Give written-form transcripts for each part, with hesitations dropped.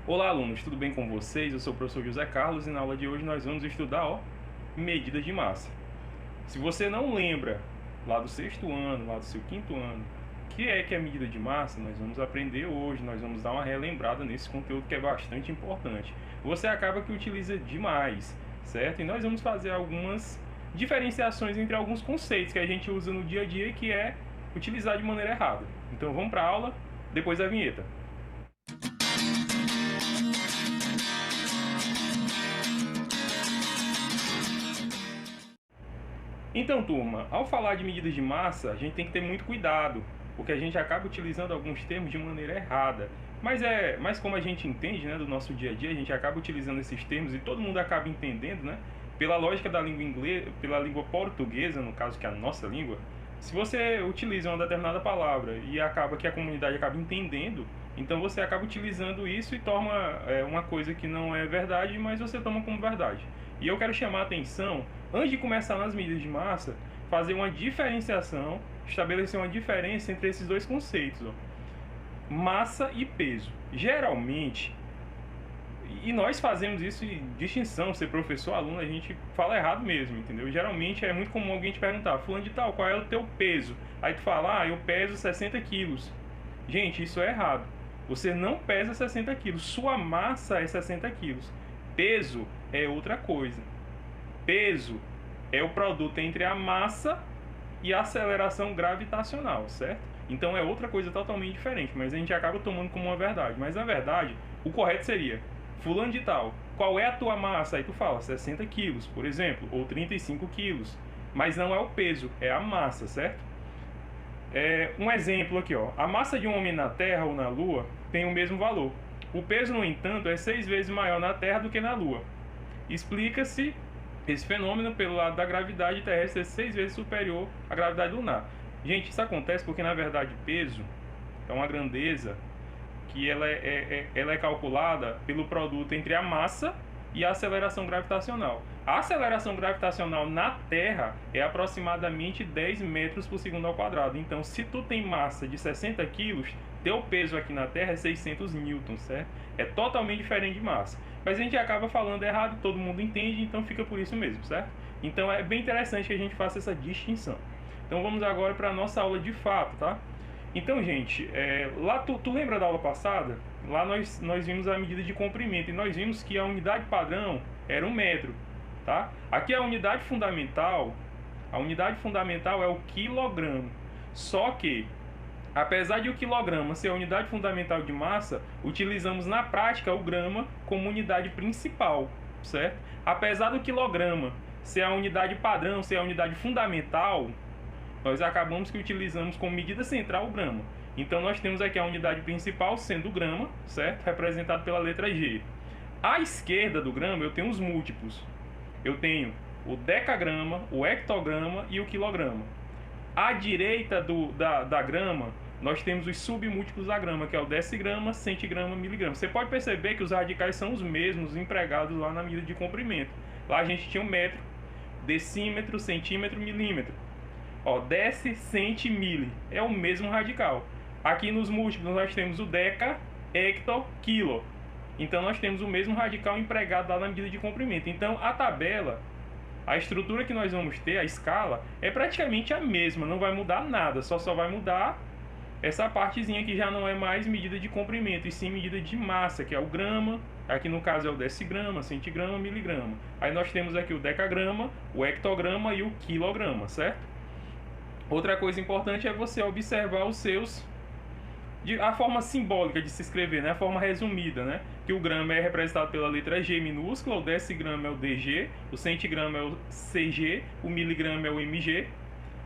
Olá, alunos, tudo bem com vocês? Eu sou o professor José Carlos e na aula de hoje nós vamos estudar, medidas de massa. Se você não lembra lá do sexto ano, lá do seu quinto ano, o que é medida de massa, nós vamos aprender hoje, nós vamos dar uma relembrada nesse conteúdo que é bastante importante. Você acaba que utiliza demais, certo? E nós vamos fazer algumas diferenciações entre alguns conceitos que a gente usa no dia a dia e que é utilizar de maneira errada. Então vamos para a aula, depois da vinheta. Então, turma, ao falar de medidas de massa, a gente tem que ter muito cuidado, porque a gente acaba utilizando alguns termos de maneira errada. Mas como a gente entende, né, do nosso dia a dia, a gente acaba utilizando esses termos e todo mundo acaba entendendo, né, pela lógica da língua inglesa, pela língua portuguesa, no caso que é a nossa língua. Se você utiliza uma determinada palavra e acaba que a comunidade acaba entendendo, então você acaba utilizando isso e torna uma coisa que não é verdade, mas você toma como verdade. E eu quero chamar a atenção, antes de começar nas medidas de massa, fazer uma diferenciação, estabelecer uma diferença entre esses dois conceitos, massa e peso. Geralmente, e nós fazemos isso em distinção, ser professor, aluno, a gente fala errado mesmo, entendeu? Geralmente é muito comum alguém te perguntar, fulano de tal, qual é o teu peso? Aí tu fala, eu peso 60 quilos. Gente, isso é errado. Você não pesa 60 quilos, sua massa é 60 quilos. Peso é outra coisa. Peso é o produto entre a massa e a aceleração gravitacional, certo? Então é outra coisa totalmente diferente, mas a gente acaba tomando como uma verdade. Mas na verdade, o correto seria, fulano de tal, qual é a tua massa? Aí tu fala 60 quilos, por exemplo, ou 35 quilos. Mas não é o peso, é a massa, certo? Um exemplo aqui, a massa de um homem na Terra ou na Lua tem o mesmo valor. O peso, no entanto, é 6 vezes maior na Terra do que na Lua. Explica-se esse fenômeno pelo lado da gravidade terrestre ser 6 vezes superior à gravidade lunar. Gente, isso acontece porque, na verdade, peso é uma grandeza que ela é calculada pelo produto entre a massa e a aceleração gravitacional. A aceleração gravitacional na Terra é aproximadamente 10 metros por segundo ao quadrado. Então, se tu tem massa de 60 quilos, teu peso aqui na Terra é 600 newtons, certo? É totalmente diferente de massa. Mas a gente acaba falando errado, todo mundo entende, então fica por isso mesmo, certo? Então é bem interessante que a gente faça essa distinção. Então vamos agora para a nossa aula de fato, tá? Então, gente, lá tu lembra da aula passada? Lá nós vimos a medida de comprimento e nós vimos que a unidade padrão era 1 metro, tá? Aqui a unidade fundamental é o quilograma. Só que, apesar de o quilograma ser a unidade fundamental de massa, utilizamos na prática o grama como unidade principal, certo? Apesar do quilograma ser a unidade padrão, ser a unidade fundamental, nós acabamos que utilizamos como medida central o grama. Então nós temos aqui a unidade principal sendo o grama, certo? Representado pela letra G. À esquerda do grama eu tenho os múltiplos. Eu tenho o decagrama, o hectograma e o quilograma. À direita da grama, nós temos os submúltiplos da grama, que é o decigrama, centigrama, miligrama. Você pode perceber que os radicais são os mesmos empregados lá na medida de comprimento. Lá a gente tinha o metro, decímetro, centímetro, milímetro. Deci, centi, mili. É o mesmo radical. Aqui nos múltiplos nós temos o deca, hecto, quilo. Então nós temos o mesmo radical empregado lá na medida de comprimento. Então a tabela, a estrutura que nós vamos ter, a escala, é praticamente a mesma. Não vai mudar nada. Só vai mudar essa partezinha que já não é mais medida de comprimento, e sim medida de massa, que é o grama. Aqui no caso é o decigrama, centigrama, miligrama. Aí nós temos aqui o decagrama, o hectograma e o quilograma, certo? Outra coisa importante é você observar a forma simbólica de se escrever, né? A forma resumida, né? Que o grama é representado pela letra G minúscula, o decigrama é o DG, o centigrama é o CG, o miligrama é o MG,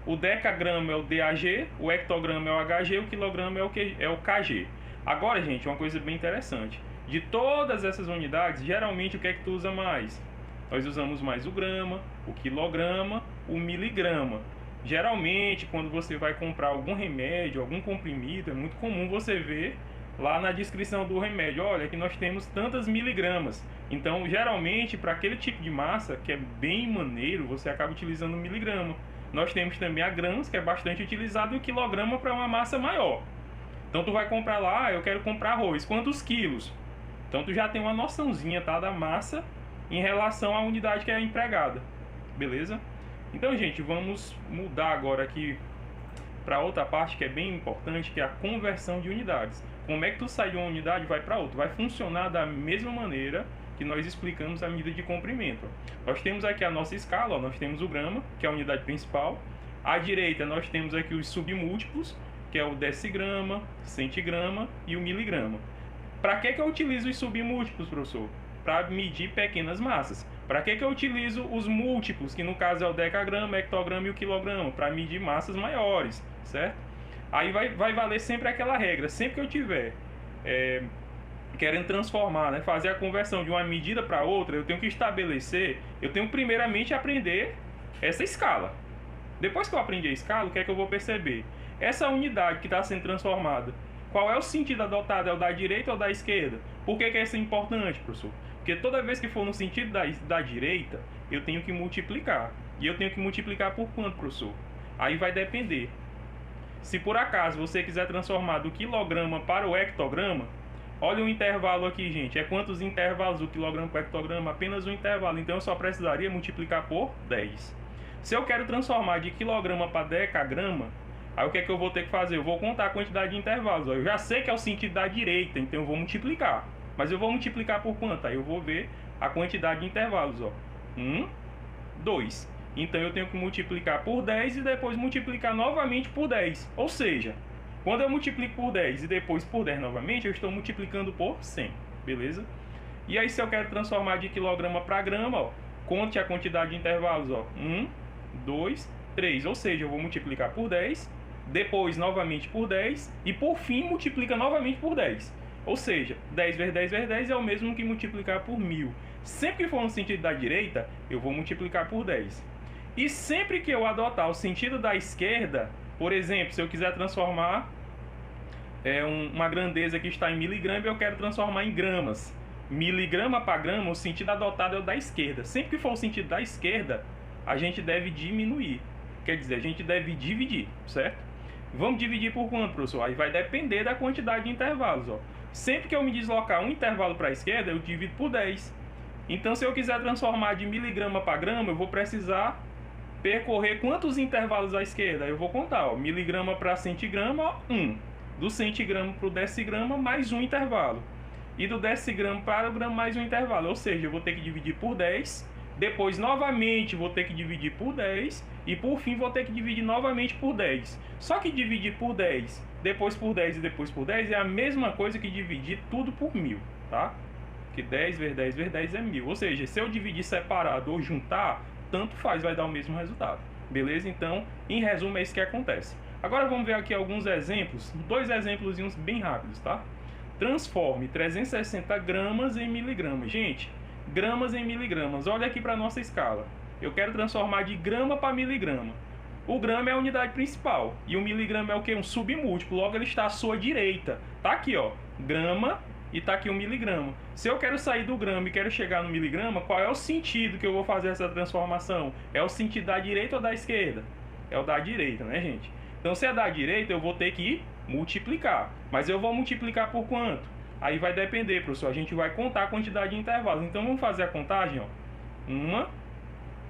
o decagrama é o DAG, o hectograma é o HG, o quilograma é o KG. Agora, gente, uma coisa bem interessante. De todas essas unidades, geralmente o que é que tu usa mais? Nós usamos mais o grama, o quilograma, o miligrama. Geralmente, quando você vai comprar algum remédio, algum comprimido, é muito comum você ver lá na descrição do remédio, olha, aqui nós temos tantas miligramas. Então, geralmente, para aquele tipo de massa, que é bem maneiro, você acaba utilizando miligrama. Nós temos também a grãos, que é bastante utilizado, e o quilograma para uma massa maior. Então, tu vai comprar lá, eu quero comprar arroz. Quantos quilos? Então tu já tem uma noçãozinha, tá, da massa em relação à unidade que é empregada, beleza? Então, gente, vamos mudar agora aqui para outra parte que é bem importante, que é a conversão de unidades. Como é que tu sai de uma unidade e vai para outra? Vai funcionar da mesma maneira que nós explicamos a medida de comprimento. Nós temos aqui a nossa escala, ó, nós temos o grama, que é a unidade principal. À direita nós temos aqui os submúltiplos, que é o decigrama, centigrama e o miligrama. Para que eu utilizo os submúltiplos, professor? Para medir pequenas massas. Para que eu utilizo os múltiplos, que no caso é o decagrama, hectograma e o quilograma? Para medir massas maiores, certo? Aí vai valer sempre aquela regra. Sempre que eu tiver querendo transformar, né, fazer a conversão de uma medida para outra, eu tenho que estabelecer, eu tenho primeiramente aprender essa escala. Depois que eu aprendi a escala, o que é que eu vou perceber? Essa unidade que está sendo transformada, qual é o sentido adotado? É o da direita ou da esquerda? Por que isso é importante, professor? Porque toda vez que for no sentido da direita, eu tenho que multiplicar. E eu tenho que multiplicar por quanto, professor? Aí vai depender. Se por acaso você quiser transformar do quilograma para o hectograma, olha o intervalo aqui, gente. É quantos intervalos o quilograma para o hectograma? Apenas um intervalo. Então eu só precisaria multiplicar por 10. Se eu quero transformar de quilograma para decagrama, aí o que é que eu vou ter que fazer? Eu vou contar a quantidade de intervalos. Eu já sei que é o sentido da direita, então eu vou multiplicar. Mas eu vou multiplicar por quanto? Aí eu vou ver a quantidade de intervalos. 1, 2. Então eu tenho que multiplicar por 10 e depois multiplicar novamente por 10. Ou seja, quando eu multiplico por 10 e depois por 10 novamente, eu estou multiplicando por 100. Beleza? E aí se eu quero transformar de quilograma para grama, ó, conte a quantidade de intervalos. 1, 2, 3. Ou seja, eu vou multiplicar por 10, depois novamente por 10 e por fim multiplica novamente por 10. Ou seja, 10 vezes 10 vezes 10 é o mesmo que multiplicar por 1000. Sempre que for no sentido da direita, eu vou multiplicar por 10. E sempre que eu adotar o sentido da esquerda, por exemplo, se eu quiser transformar uma grandeza que está em miligrama e eu quero transformar em gramas. Miligrama para grama, o sentido adotado é o da esquerda. Sempre que for o sentido da esquerda, a gente deve diminuir. Quer dizer, a gente deve dividir, certo? Vamos dividir por quanto, professor? Aí vai depender da quantidade de intervalos. Ó. Sempre que eu me deslocar um intervalo para a esquerda, eu divido por 10. Então, se eu quiser transformar de miligrama para grama, eu vou precisar percorrer quantos intervalos à esquerda? Eu vou contar. Ó. Miligrama para centigrama, 1. Do centigrama para o decigrama, mais um intervalo. E do decigrama para o grama, mais um intervalo. Ou seja, eu vou ter que dividir por 10. Depois, novamente, vou ter que dividir por 10. E, por fim, vou ter que dividir novamente por 10. Só que dividir por 10, depois por 10 e depois por 10 é a mesma coisa que dividir tudo por 1000, tá? Que 10 vezes 10 vezes 10 é 1000. Ou seja, se eu dividir separado ou juntar, tanto faz, vai dar o mesmo resultado. Beleza? Então, em resumo, é isso que acontece. Agora vamos ver aqui alguns exemplos. 2 exemplos bem rápidos, tá? Transforme 360 gramas em miligramas. Gente, gramas em miligramas. Olha aqui para a nossa escala. Eu quero transformar de grama para miligrama. O grama é a unidade principal. E o miligrama é o quê? Um submúltiplo. Logo, ele está à sua direita. Tá aqui, ó. Grama e tá aqui o miligrama. Se eu quero sair do grama e quero chegar no miligrama, qual é o sentido que eu vou fazer essa transformação? É o sentido da direita ou da esquerda? É o da direita, né, gente? Então, se é da direita, eu vou ter que multiplicar. Mas eu vou multiplicar por quanto? Aí vai depender, professor. A gente vai contar a quantidade de intervalos. Então, vamos fazer a contagem, ó. 1,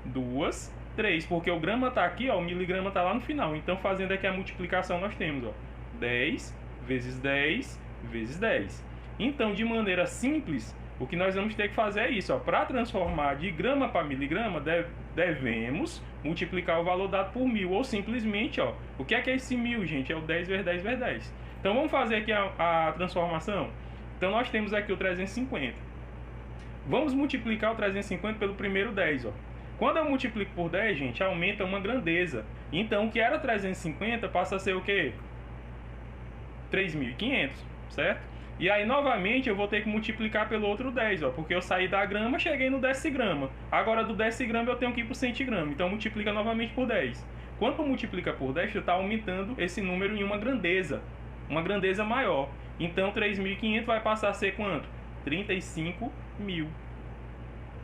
2, 3. Porque o grama está aqui, ó. O miligrama está lá no final. Então, fazendo aqui a multiplicação, nós temos, ó. 10 vezes 10 vezes 10. Então, de maneira simples, o que nós vamos ter que fazer é isso. Para transformar de grama para miligrama, devemos multiplicar o valor dado por 1000. Ou simplesmente, ó, o que é esse 1000, gente? É o 10 vezes 10 vezes 10. Então, vamos fazer aqui a transformação. Então, nós temos aqui o 350. Vamos multiplicar o 350 pelo primeiro 10, ó. Quando eu multiplico por 10, gente, aumenta uma grandeza. Então, o que era 350 passa a ser o quê? 3.500, certo? E aí, novamente, eu vou ter que multiplicar pelo outro 10, ó, porque eu saí da grama, cheguei no decigrama. Agora, do decigrama, eu tenho que ir para o centigrama. Então, multiplica novamente por 10. Quando tu multiplica por 10, tu está aumentando esse número em uma grandeza maior. Então, 3.500 vai passar a ser quanto? 35.000.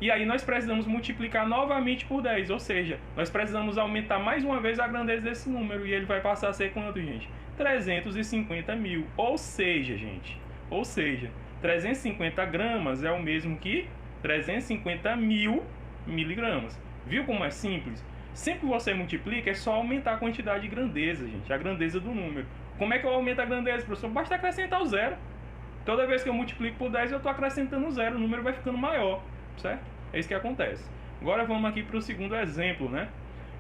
E aí, nós precisamos multiplicar novamente por 10, ou seja, nós precisamos aumentar mais uma vez a grandeza desse número. E ele vai passar a ser quanto, gente? 350.000. Ou seja, gente... Ou seja, 350 gramas é o mesmo que 350 mil miligramas. Viu como é simples? Sempre que você multiplica, é só aumentar a quantidade de grandeza, gente, a grandeza do número. Como é que eu aumento a grandeza, professor? Basta acrescentar o zero. Toda vez que eu multiplico por 10, eu estou acrescentando zero, o número vai ficando maior, certo? É isso que acontece. Agora vamos aqui para o segundo exemplo, né?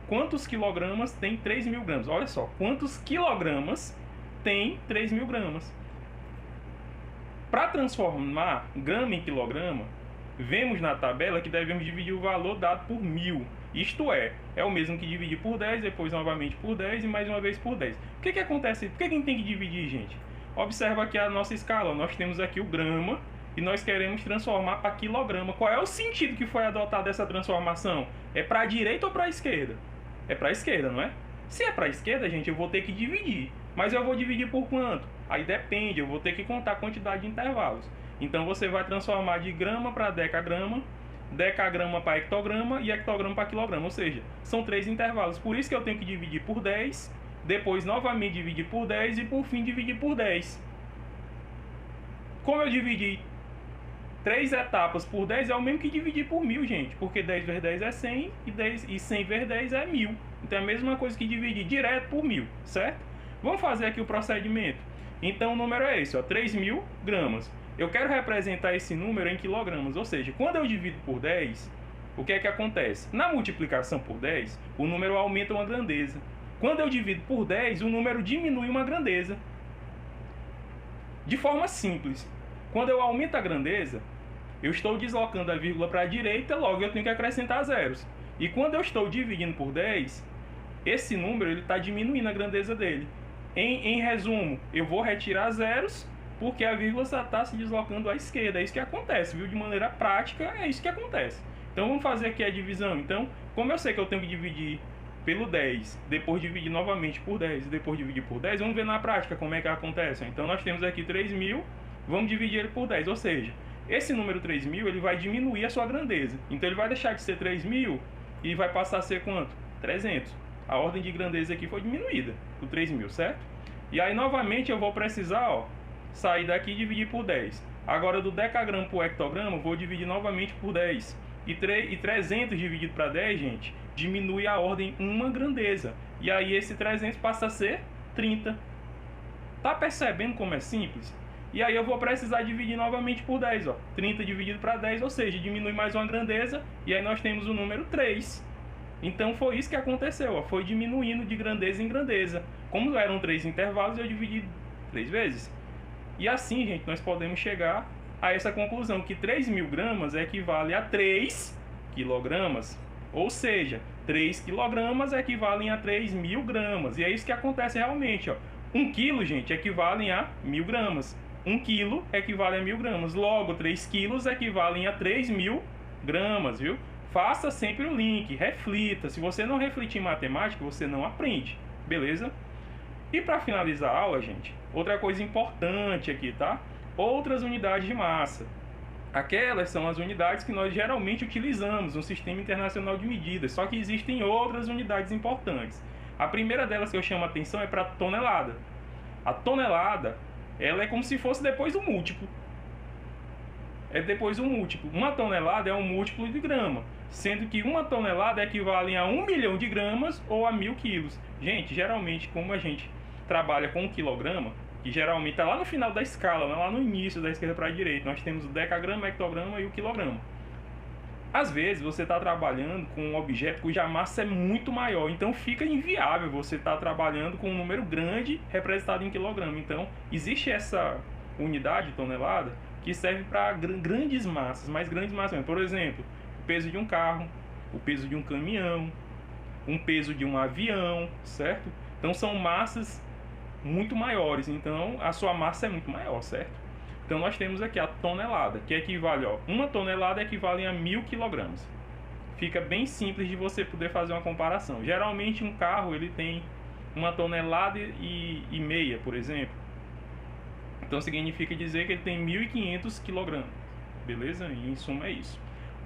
Quantos quilogramas tem 3.000 gramas? Olha só, quantos quilogramas tem 3.000 gramas? Para transformar grama em quilograma, vemos na tabela que devemos dividir o valor dado por 1.000. Isto é o mesmo que dividir por 10, depois novamente por 10 e mais uma vez por 10. O que acontece? Por que a gente tem que dividir, gente? Observa aqui a nossa escala. Nós temos aqui o grama e nós queremos transformar para quilograma. Qual é o sentido que foi adotado essa transformação? É para a direita ou para a esquerda? É para a esquerda, não é? Se é para a esquerda, gente, eu vou ter que dividir. Mas eu vou dividir por quanto? Aí depende, eu vou ter que contar a quantidade de intervalos. Então você vai transformar de grama para decagrama, decagrama para hectograma e hectograma para quilograma. Ou seja, são 3 intervalos. Por isso que eu tenho que dividir por 10, depois novamente dividir por 10 e por fim dividir por 10. Como eu dividi 3 etapas por 10, é o mesmo que dividir por 1.000, gente. Porque 10 vezes 10 é 100 e 100 vezes 10 é 1.000. Então é a mesma coisa que dividir direto por 1.000, certo? Vamos fazer aqui o procedimento. Então o número é esse, ó, 3.000 gramas. Eu quero representar esse número em quilogramas, ou seja, quando eu divido por 10, o que é que acontece? Na multiplicação por 10, o número aumenta uma grandeza. Quando eu divido por 10, o número diminui uma grandeza. De forma simples, quando eu aumento a grandeza, eu estou deslocando a vírgula para a direita, logo eu tenho que acrescentar zeros. E quando eu estou dividindo por 10, esse número está diminuindo a grandeza dele. Em resumo, eu vou retirar zeros porque a vírgula está se deslocando à esquerda. É isso que acontece, viu? De maneira prática, é isso que acontece. Então vamos fazer aqui a divisão. Então, como eu sei que eu tenho que dividir pelo 10, depois dividir novamente por 10 e depois dividir por 10, vamos ver na prática como é que acontece. Então nós temos aqui 3.000, vamos dividir ele por 10, ou seja, esse número 3.000 ele vai diminuir a sua grandeza. Então ele vai deixar de ser 3.000 e vai passar a ser quanto? 300. A ordem de grandeza aqui foi diminuída, do 3.000, certo? E aí novamente eu vou precisar, ó, sair daqui e dividir por 10. Agora do decagrama para o hectograma, vou dividir novamente por 10. E 300 dividido para 10, gente, diminui a ordem uma grandeza. E aí esse 300 passa a ser 30. Tá percebendo como é simples? E aí eu vou precisar dividir novamente por 10, ó. 30 dividido para 10, ou seja, diminui mais uma grandeza. E aí nós temos o número 3. Então foi isso que aconteceu, ó. Foi diminuindo de grandeza em grandeza. Como eram 3 intervalos, eu dividi 3 vezes. E assim, gente, nós podemos chegar a essa conclusão, que 3.000 gramas equivale a 3 quilogramas. Ou seja, 3 quilogramas equivalem a 3.000 gramas. E é isso que acontece realmente, ó. 1 quilo, gente, equivale a 1.000 gramas. 1 quilo equivale a 1.000 gramas. Logo, 3 quilos equivalem a 3.000 gramas, viu? Faça sempre o link, reflita. Se você não refletir em matemática, você não aprende, beleza? E para finalizar a aula, gente, outra coisa importante aqui, tá? Outras unidades de massa. Aquelas são as unidades que nós geralmente utilizamos no Sistema Internacional de Medidas, só que existem outras unidades importantes. A primeira delas que eu chamo a atenção é para tonelada. A tonelada, ela é como se fosse depois do múltiplo. É depois do múltiplo. Uma tonelada é um múltiplo de grama, sendo que uma tonelada equivale a 1 milhão de gramas ou a 1.000 quilos. Gente, geralmente, como a gente trabalha com um quilograma, que geralmente está lá no final da escala, né? Lá no início da esquerda para a direita, nós temos o decagrama, o hectograma e o quilograma. Às vezes você está trabalhando com um objeto cuja massa é muito maior, então fica inviável você estar trabalhando com um número grande representado em quilograma. Então existe essa unidade, tonelada, que serve para grandes massas, mais grandes massas mesmo. Por exemplo, o peso de um carro, o peso de um caminhão, um peso de um avião, certo? Então são massas muito maiores, então a sua massa é muito maior, certo? Então nós temos aqui a tonelada, que equivale, ó, uma tonelada equivale a 1.000 quilogramas. Fica bem simples de você poder fazer uma comparação. Geralmente um carro ele tem 1,5 toneladas, por exemplo. Então significa dizer que ele tem 1.500 quilogramas, beleza? E em suma é isso.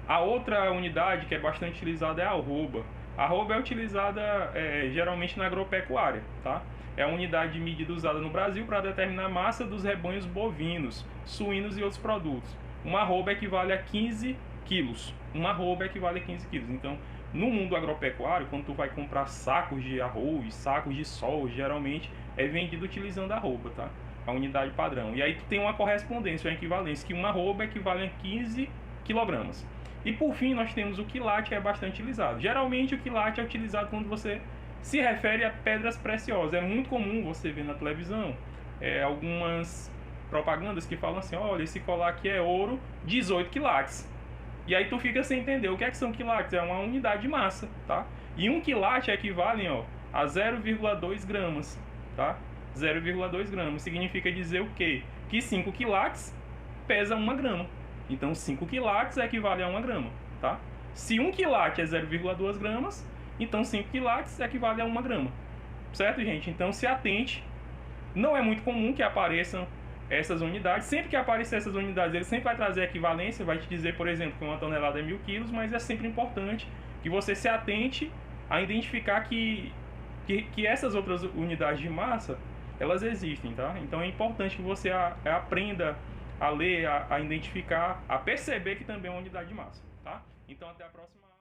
A outra unidade que é bastante utilizada é a arroba. A arroba é utilizada geralmente na agropecuária, tá? é a unidade de medida usada no Brasil para determinar a massa dos rebanhos bovinos, suínos e outros produtos. Uma arroba equivale a 15 quilos. Uma arroba equivale a 15 quilos. Então, no mundo agropecuário, quando tu vai comprar sacos de arroz, sacos de soja, geralmente é vendido utilizando a arroba, tá? A unidade padrão. E aí tu tem uma correspondência, uma equivalência, que uma arroba equivale a 15 quilogramas. E por fim, nós temos o quilate, que é bastante utilizado. Geralmente o quilate é utilizado quando você se refere a pedras preciosas. É muito comum você ver na televisão algumas propagandas que falam assim: olha, esse colar aqui é ouro, 18 quilates. E aí tu fica sem entender o que é que são quilates. É uma unidade de massa, tá? E um quilate equivale a 0,2 gramas, tá? 0,2 gramas significa dizer o quê? Que 5 quilates pesa 1 grama. Então 5 quilates equivale a 1 grama, tá? Se 1 quilate é 0,2 gramas, então 5 quilates equivale a 1 grama. Certo, gente? Então se atente. Não é muito comum que apareçam essas unidades. Sempre que aparecer essas unidades, ele sempre vai trazer equivalência, vai te dizer, por exemplo, que uma tonelada é 1000 quilos, mas é sempre importante que você se atente a identificar que essas outras unidades de massa, elas existem, tá? Então é importante que você aprenda a ler, a identificar, a perceber que também é uma unidade de massa, tá? Então até a próxima.